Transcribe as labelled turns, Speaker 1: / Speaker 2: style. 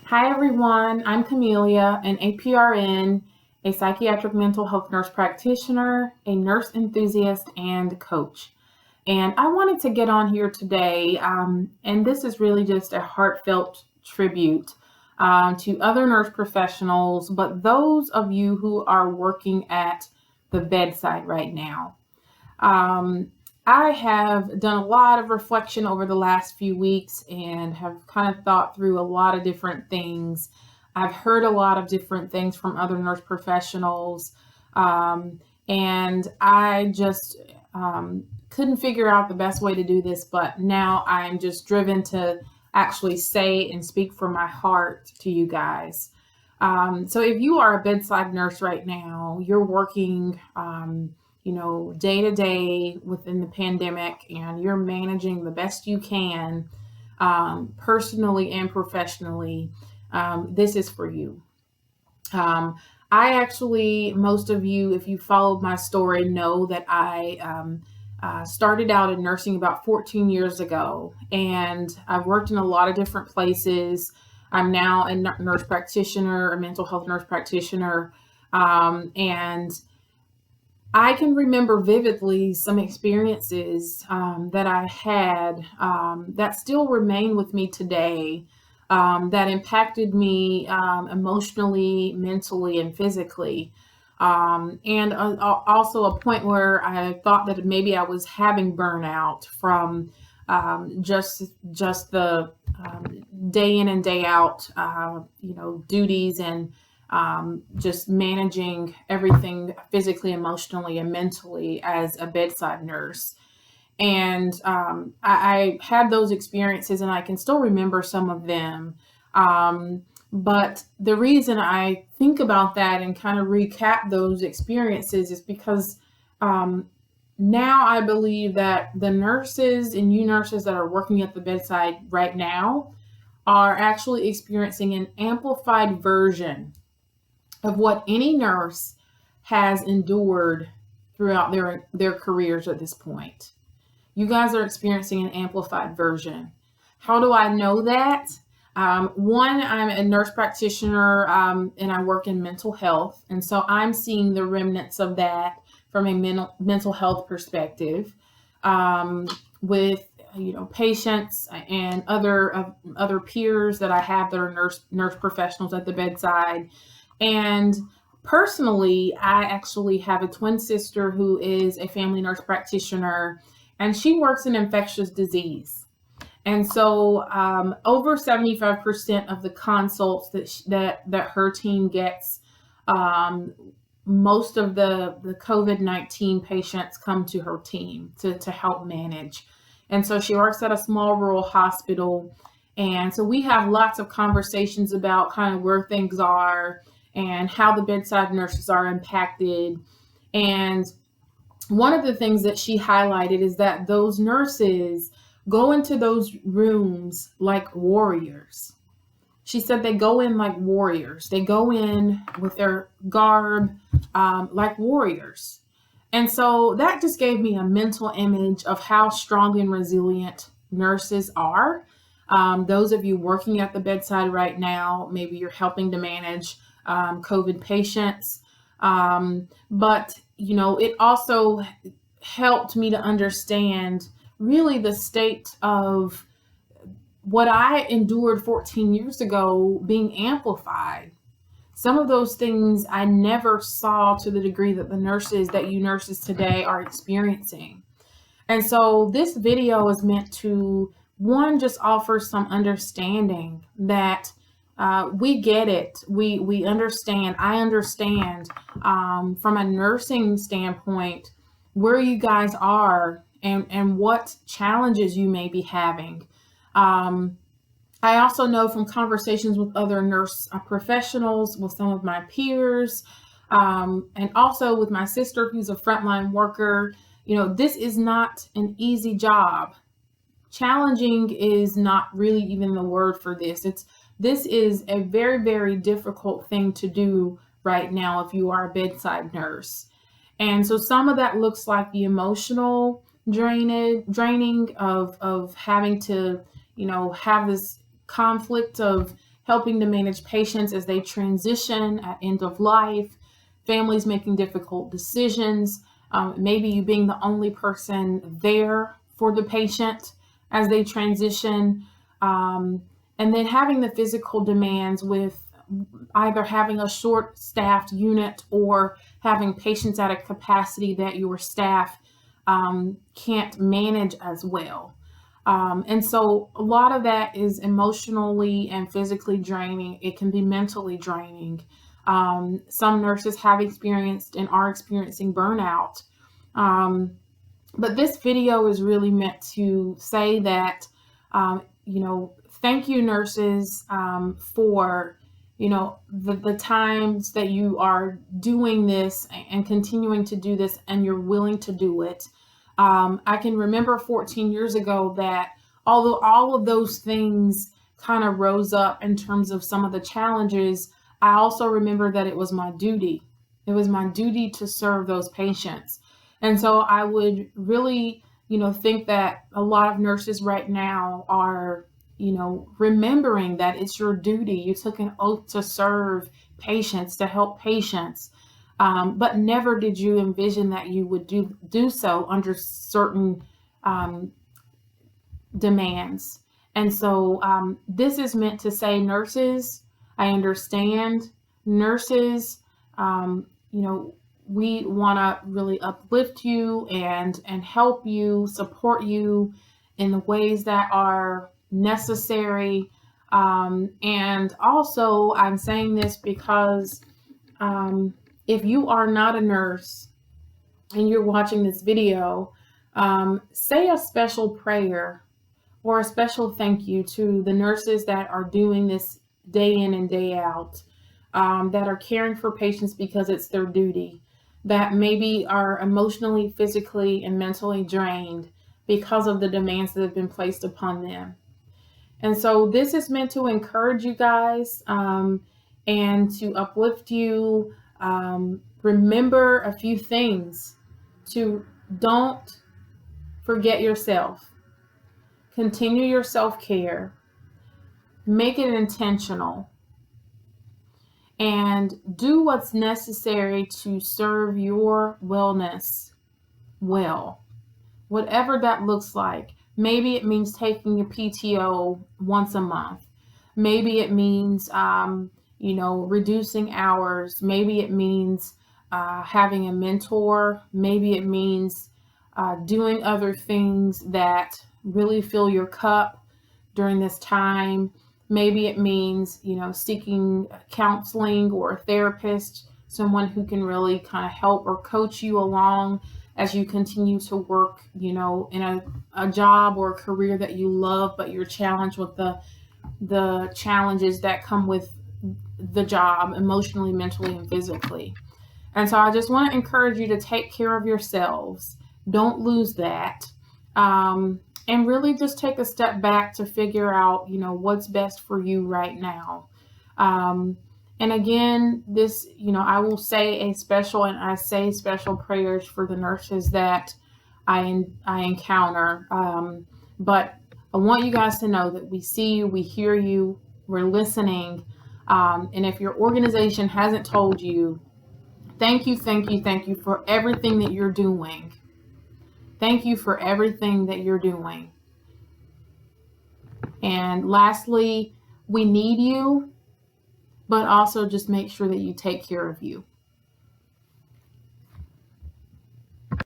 Speaker 1: Hi everyone, I'm Camellia, an APRN, a psychiatric mental health nurse practitioner, a nurse enthusiast, and coach. And I wanted to get on here today, and this is really just a heartfelt tribute to other nurse professionals, but those of you who are working at the bedside right now. I have done a lot of reflection over the last few weeks and have kind of thought through a lot of different things. I've heard a lot of different things from other nurse professionals, and I just couldn't figure out the best way to do this, but now I'm just driven to actually say and speak from my heart to you guys. So if you are a bedside nurse right now, you're working day to day within the pandemic, and you're managing the best you can, personally and professionally, this is for you. Most of you, if you followed my story, know that I started out in nursing about 14 years ago, and I've worked in a lot of different places. I'm now a nurse practitioner, a mental health nurse practitioner, and I can remember vividly some experiences that I had that still remain with me today, that impacted me emotionally, mentally, and physically. And also a point where I thought that maybe I was having burnout from just the day in and day out, duties and just managing everything physically, emotionally, and mentally as a bedside nurse. And I had those experiences, and I can still remember some of them. But the reason I think about that and kind of recap those experiences is because now I believe that the nurses and you nurses that are working at the bedside right now are actually experiencing an amplified version of what any nurse has endured throughout their careers at this point. You guys are experiencing an amplified version. How do I know that? One, I'm a nurse practitioner, and I work in mental health. And so I'm seeing the remnants of that from a mental health perspective, with patients and other peers that I have that are nurse professionals at the bedside. And personally, I actually have a twin sister who is a family nurse practitioner, and she works in infectious disease. And so over 75% of the consults that her team gets, most of the COVID-19 patients come to her team to help manage. And so she works at a small rural hospital. And so we have lots of conversations about kind of where things are and how the bedside nurses are impacted. And one of the things that she highlighted is that those nurses go into those rooms like warriors. She said they go in like warriors. They go in with their garb like warriors. And so that just gave me a mental image of how strong and resilient nurses are. Those of you working at the bedside right now, maybe you're helping to manage COVID patients. But it also helped me to understand really the state of what I endured 14 years ago being amplified. Some of those things I never saw to the degree that you nurses today are experiencing. And so this video is meant to, one, just offer some understanding that we get it. We understand. I understand from a nursing standpoint where you guys are and what challenges you may be having. I also know from conversations with other nurse professionals, with some of my peers, and also with my sister who's a frontline worker, this is not an easy job. Challenging is not really even the word for this. This is a very, very difficult thing to do right now if you are a bedside nurse. And so some of that looks like the emotional draining of having to, have this conflict of helping to manage patients as they transition at end of life, families making difficult decisions, maybe you being the only person there for the patient as they transition, and then having the physical demands with either having a short staffed unit or having patients at a capacity that your staff can't manage as well. And so a lot of that is emotionally and physically draining. It can be mentally draining. Some nurses have experienced and are experiencing burnout. But this video is really meant to say that, thank you, nurses, for, the times that you are doing this and continuing to do this, and you're willing to do it. I can remember 14 years ago that although all of those things kind of rose up in terms of some of the challenges, I also remember that it was my duty. It was my duty to serve those patients. And so I would really, think that a lot of nurses right now are, remembering that it's your duty. You took an oath to serve patients, to help patients. But never did you envision that you would do so under certain demands. And so this is meant to say, nurses, I understand. Nurses, we want to really uplift you and help you, support you in the ways that are necessary. And also, I'm saying this because if you are not a nurse and you're watching this video, say a special prayer or a special thank you to the nurses that are doing this day in and day out, that are caring for patients because it's their duty, that maybe are emotionally, physically, and mentally drained because of the demands that have been placed upon them. And so this is meant to encourage you guys and to uplift you. Remember a few things. Don't forget yourself. Continue your self-care. Make it intentional. And do what's necessary to serve your wellness well. Whatever that looks like. Maybe it means taking a PTO once a month. Maybe it means, reducing hours. Maybe it means having a mentor. Maybe it means doing other things that really fill your cup during this time. Maybe it means, seeking counseling or a therapist, someone who can really kind of help or coach you along as you continue to work, in a job or a career that you love, but you're challenged with the challenges that come with the job emotionally, mentally, and physically. And so I just want to encourage you to take care of yourselves. Don't lose that. And really just take a step back to figure out, what's best for you right now. And again, this, I will say I say special prayers for the nurses that I encounter. But I want you guys to know that we see you, we hear you, we're listening. And if your organization hasn't told you, thank you for everything that you're doing. Thank you for everything that you're doing. And lastly, we need you, but also just make sure that you take care of you.